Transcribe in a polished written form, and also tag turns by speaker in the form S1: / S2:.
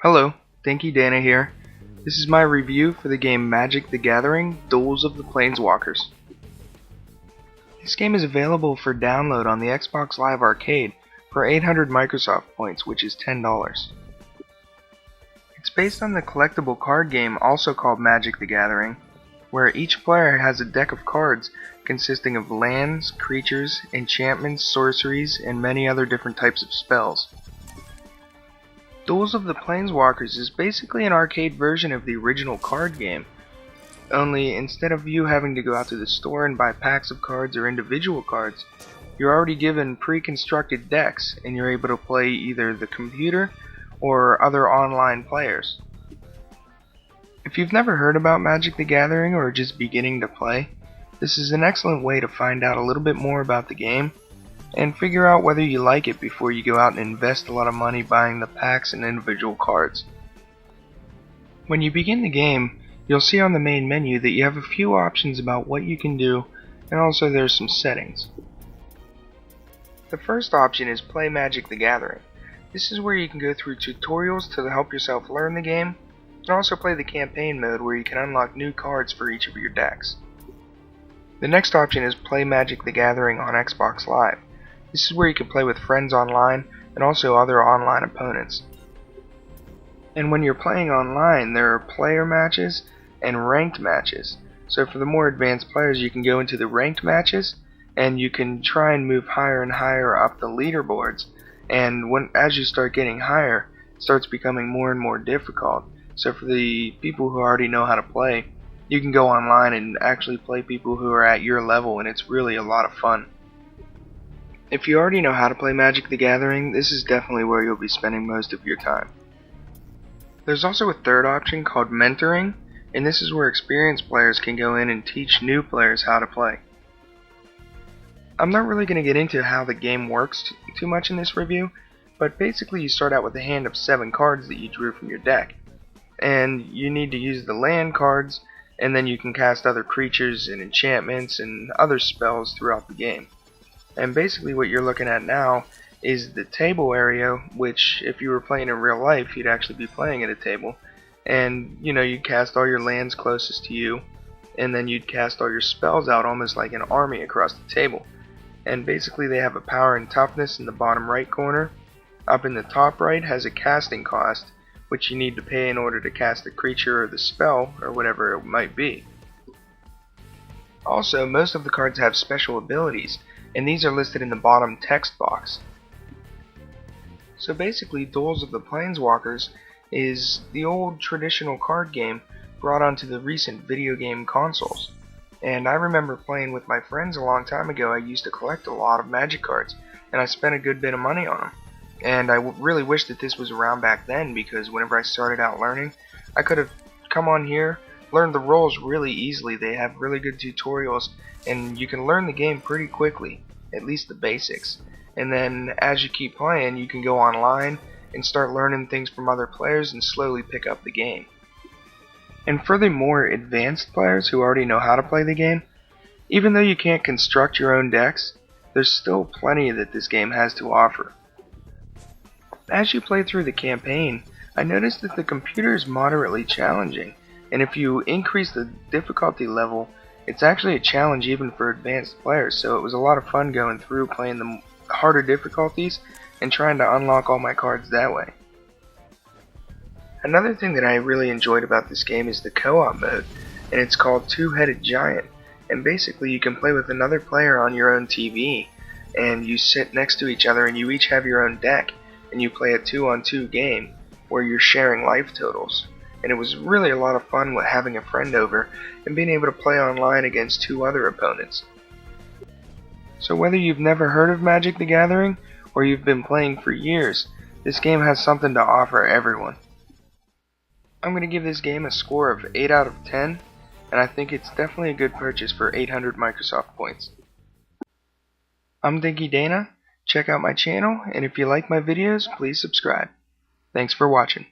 S1: Hello, Dinky Dana here. This is my review for the game Magic the Gathering: Duels of the Planeswalkers. This game is available for download on the Xbox Live Arcade for 800 Microsoft points, which is $10. It's based on the collectible card game also called Magic the Gathering, where each player has a deck of cards consisting of lands, creatures, enchantments, sorceries, and many other different types of spells. Duels of the Planeswalkers is basically an arcade version of the original card game, only instead of you having to go out to the store and buy packs of cards or individual cards, you're already given pre-constructed decks and you're able to play either the computer or other online players. If you've never heard about Magic the Gathering or are just beginning to play, this is an excellent way to find out a little bit more about the game and figure out whether you like it before you go out and invest a lot of money buying the packs and individual cards. When you begin the game, you'll see on the main menu that you have a few options about what you can do, and also there's some settings. The first option is Play Magic the Gathering. This is where you can go through tutorials to help yourself learn the game, and also play the campaign mode where you can unlock new cards for each of your decks. The next option is Play Magic the Gathering on Xbox Live. This is where you can play with friends online and also other online opponents. And when you're playing online, there are player matches and ranked matches. So for the more advanced players, you can go into the ranked matches and you can try and move higher and higher up the leaderboards. And as you start getting higher, it starts becoming more and more difficult. So for the people who already know how to play, you can go online and actually play people who are at your level, and it's really a lot of fun. If you already know how to play Magic the Gathering, this is definitely where you'll be spending most of your time. There's also a third option called Mentoring, and this is where experienced players can go in and teach new players how to play. I'm not really going to get into how the game works too much in this review, but basically you start out with a hand of 7 cards that you drew from your deck, and you need to use the land cards, and then you can cast other creatures and enchantments and other spells throughout the game. And basically what you're looking at now is the table area, which if you were playing in real life, you'd actually be playing at a table. And you'd cast all your lands closest to you, and then you'd cast all your spells out almost like an army across the table. And basically they have a power and toughness in the bottom right corner. Up in the top right has a casting cost, which you need to pay in order to cast the creature or the spell or whatever it might be. Also, most of the cards have special abilities, and these are listed in the bottom text box. So basically, Duels of the Planeswalkers is the old traditional card game brought onto the recent video game consoles. And I remember playing with my friends a long time ago. I used to collect a lot of Magic cards, and I spent a good bit of money on them. And I really wish that this was around back then, because whenever I started out learning, I could have come on here, learned the roles really easily. They have really good tutorials, and you can learn the game pretty quickly, at least the basics. And then as you keep playing, you can go online and start learning things from other players and slowly pick up the game. And for the more advanced players who already know how to play the game, even though you can't construct your own decks, there's still plenty that this game has to offer. As you play through the campaign, I noticed that the computer is moderately challenging, and if you increase the difficulty level, it's actually a challenge even for advanced players. So it was a lot of fun going through playing the harder difficulties and trying to unlock all my cards that way. Another thing that I really enjoyed about this game is the co-op mode, and it's called Two-Headed Giant. And basically you can play with another player on your own TV, and you sit next to each other and you each have your own deck, and you play a 2-on-2 game where you're sharing life totals. And it was really a lot of fun with having a friend over and being able to play online against 2 other opponents. So whether you've never heard of Magic the Gathering or you've been playing for years, this game has something to offer everyone. I'm going to give this game a score of 8 out of 10, and I think it's definitely a good purchase for 800 Microsoft points. I'm Dinky Dana. Check out my channel, and if you like my videos, please subscribe. Thanks for watching.